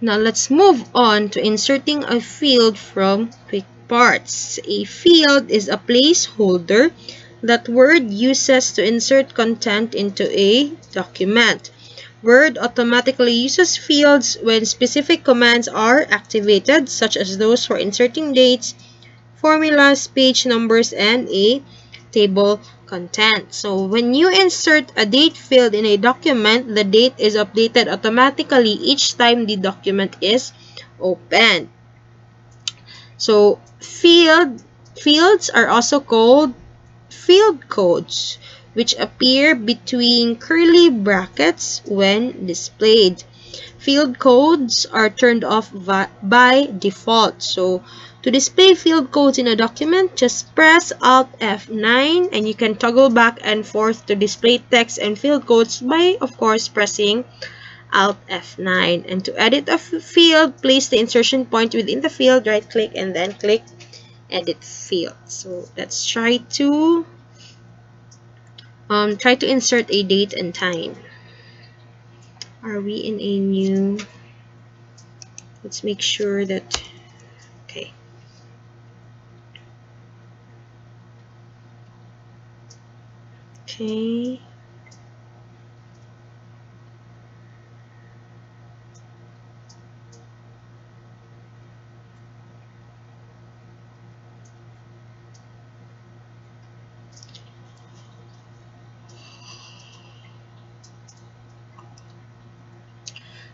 Now let's move on to inserting a field from quick parts. A field is a placeholder that Word uses to insert content into a document. Word automatically uses fields when specific commands are activated, such as those for inserting dates, formulas, page numbers, and a table content. So when you insert a date field in a document, the date is updated automatically each time the document is opened. So fields are also called field codes, which appear between curly brackets when displayed. Field codes are turned off by default. So to display field codes in a document, just press Alt F9 and you can toggle back and forth to display text and field codes by, of course, pressing Alt F9. And to edit a field, place the insertion point within the field, right click, and then click Edit Field. So let's try to insert a date and time. Are we in a new? Let's make sure that, okay. Okay.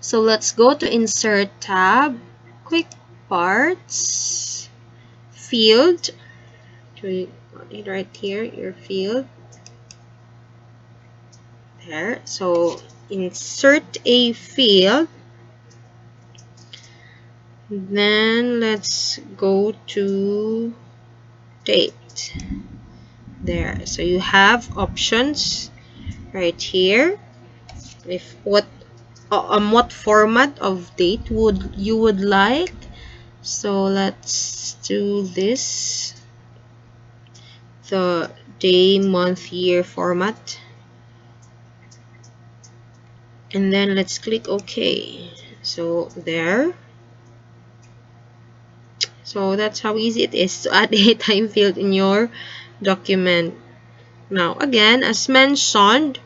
So let's go to Insert tab, Quick Parts, Field. Right here, your field. There. So insert a field. Then let's go to date. There. So you have options right here. If what format of date would you like. So let's do this, the day, month, year format, and then let's click OK. So there. So that's how easy it is to add a time field in your document. Now again, as mentioned,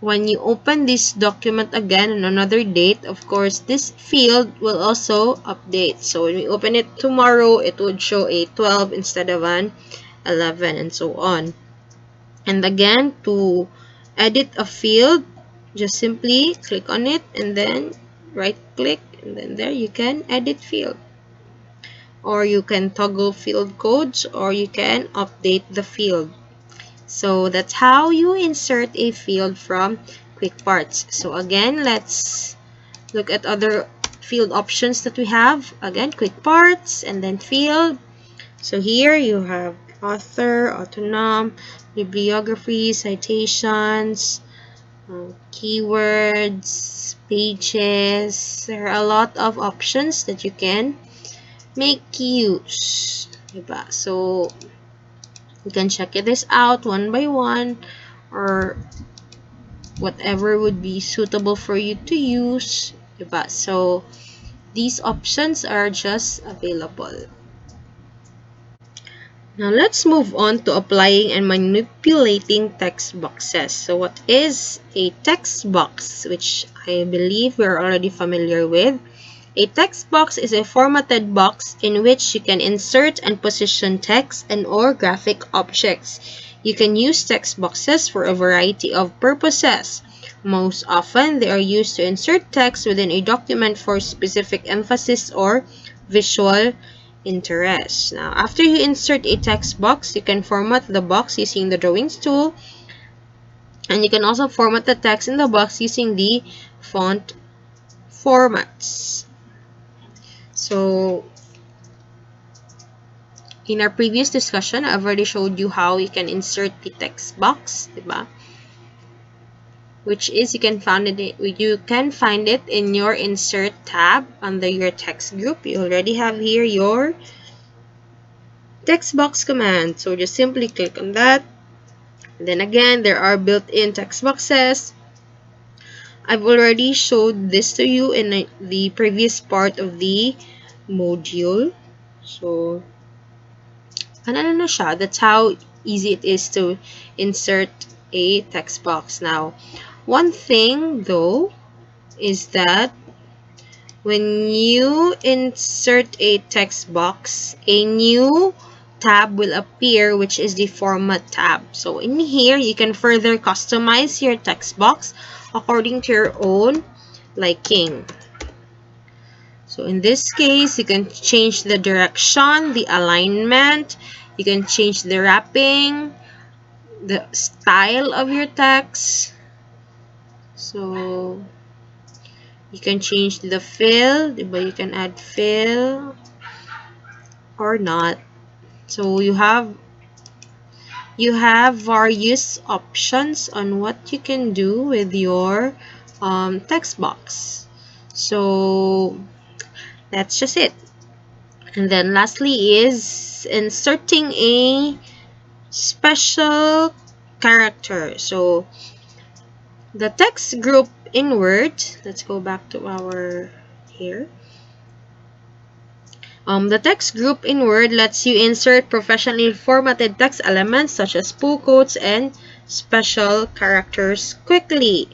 when you open this document again on another date, of course, this field will also update. So when we open it tomorrow, it would show a 12 instead of an 11 and so on. And again, to edit a field, just simply click on it and then right click, and then there you can edit field. Or you can toggle field codes, or you can update the field. So that's how you insert a field from quick parts. So again, let's look at other field options that we have. Again, quick parts and then field. So here you have author, autonym, bibliography, citations, keywords, pages. There are a lot of options that you can make use. Diba? So you can check this out one by one, or whatever would be suitable for you to use. Diba? So these options are just available. Now let's move on to applying and manipulating text boxes. So what is a text box, which I believe we're already familiar with? A text box is a formatted box in which you can insert and position text and or graphic objects. You can use text boxes for a variety of purposes. Most often, they are used to insert text within a document for specific emphasis or visual interest. Now, after you insert a text box, you can format the box using the drawings tool, and you can also format the text in the box using the font formats. So in our previous discussion, I've already showed you how you can insert the text box, diba? Which is you can find it in your insert tab under your text group. You already have here your text box command. So just simply click on that. And then again, there are built-in text boxes I've already showed this to you in the previous part of the module. So, ano na siya. That's how easy it is to insert a text box. Now, one thing though is that when you insert a text box, a new tab will appear, which is the Format tab. So in here, you can further customize your text box according to your own liking. So in this case, you can change the direction, the alignment, you can change the wrapping, the style of your text. So you can change the fill, but you can add fill or not. So you have various options on what you can do with your text box. So that's just it. And then lastly is inserting a special character. So the text group in Word, let's go back to our here. The text group in Word lets you insert professionally formatted text elements such as pull quotes and special characters quickly.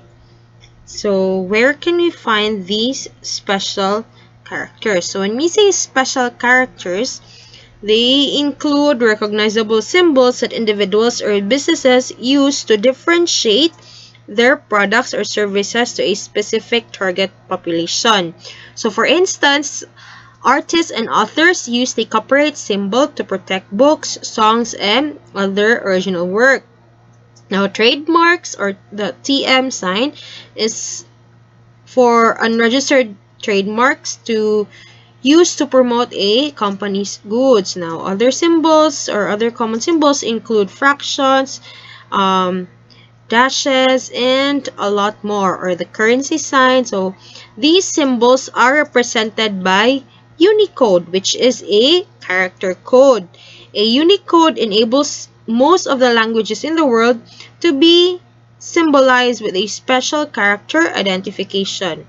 So where can we find these special characters? So when we say special characters, they include recognizable symbols that individuals or businesses use to differentiate their products or services to a specific target population. So for instance, artists and authors use the copyright symbol to protect books, songs, and other original work. Now, trademarks or the TM sign is for unregistered trademarks to use to promote a company's goods. Now, other symbols or other common symbols include fractions, dashes, and a lot more, or the currency sign. So these symbols are represented by Unicode, which is a character code. A Unicode enables most of the languages in the world to be symbolized with a special character identification.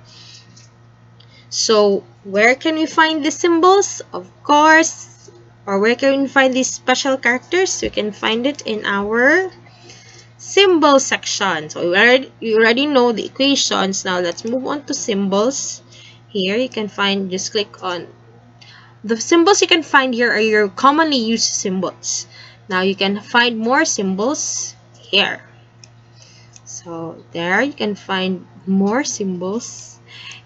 So where can we find the symbols? Of course, or where can we find these special characters? We can find it in our symbol section. So you already know the equations. Now let's move on to symbols. Here you can find, just click on the symbols you can find here are your commonly used symbols. Now you can find more symbols here. So there you can find more symbols.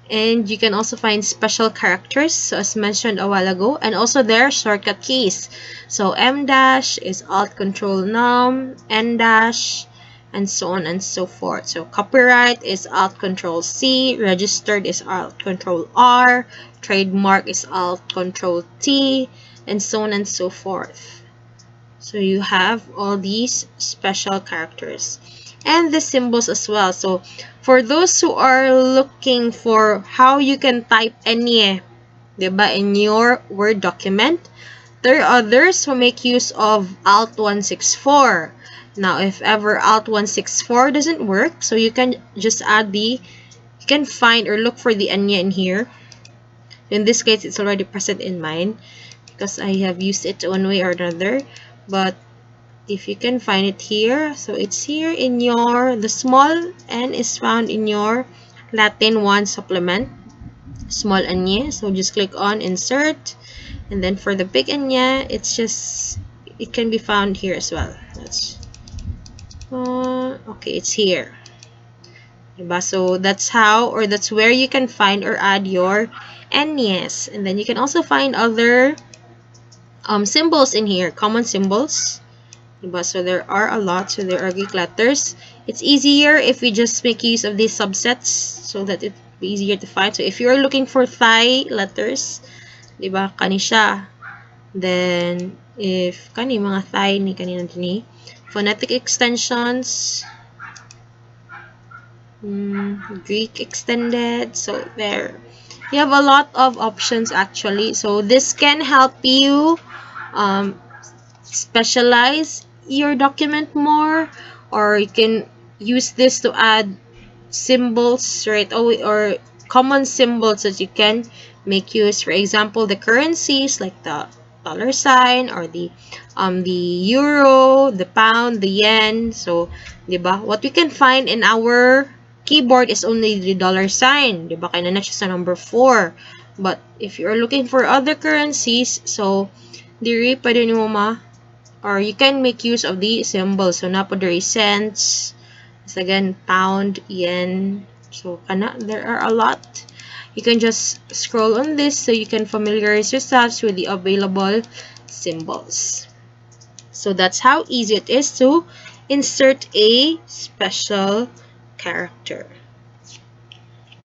And you can also find special characters, so as mentioned a while ago, and also their shortcut keys. So M dash is Alt Control Num, N dash, and so on and so forth. So copyright is Alt Control C, registered is Alt Control R, trademark is Alt Control T, and so on and so forth. So you have all these special characters and the symbols as well. So for those who are looking for how you can type enye, diba, in your Word document, there are others who make use of Alt 164. Now, if ever Alt 164 doesn't work, so you can just add you can find or look for the enye in here. In this case, it's already present in mine because I have used it one way or another. But if you can find it here, so it's here in the small n is found in your Latin 1 supplement, small anya. So just click on insert, and then for the big anya, it can be found here as well. Okay, it's here. So that's where you can find or add your anyas. And then you can also find other symbols in here, common symbols. So there are a lot, so there are Greek letters. It's easier if we just make use of these subsets so that it will be easier to find. So if you're looking for Thai letters, diba, kani siya. Then, if kani mga Thai ni kanina din phonetic extensions, Greek extended, so there. You have a lot of options actually. So this can help you specialize your document more, or you can use this to add symbols right away, or common symbols that you can make use. For example, the currencies like the dollar sign, or the euro, the pound, the yen. So, 'di ba? What we can find in our keyboard is only the dollar sign, 'di ba? Kaya na siya sa number 4. But if you're looking for other currencies, so diri pwede nimo or you can make use of the symbols. So, napo diri cents, again, pound, yen. So, there are a lot. You can just scroll on this so you can familiarize yourselves with the available symbols. So, that's how easy it is to insert a special character.